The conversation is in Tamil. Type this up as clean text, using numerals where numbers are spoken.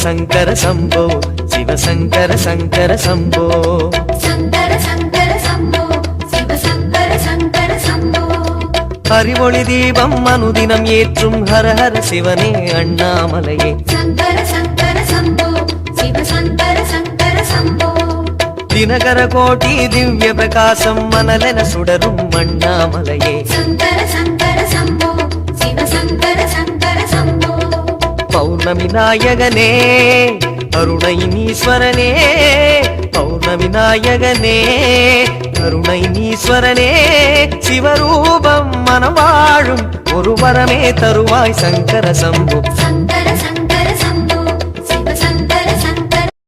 சங்கர சம்போ சிவசங்கர சங்கர சம்போ சங்கர சங்கர சம்போ சிவசங்கர சங்கர சம்போ அறிவொளி தீபம் அனுதினம் ஏற்றும் ஹர ஹர சிவனே அண்ணாமலையே சங்கர சங்கர சம்போ சிவசங்கர சங்கர சம்போ தினகர கோட்டி திவ்ய பிரகாசம் மணலென சுடரும் அண்ணாமலையே சங்கர சங்கர சம்போ சிவசங்கர சங்கர சம்போ பௌர்ணமி நாயகனே அருணை நீஸ்வரனே பௌர்ணமி நாயகனே கருணை நீஸ்வரனே சிவரூபம் மனம் வாழும் ஒரு வரமே தருவாய் சங்கர சம்பு சங்கர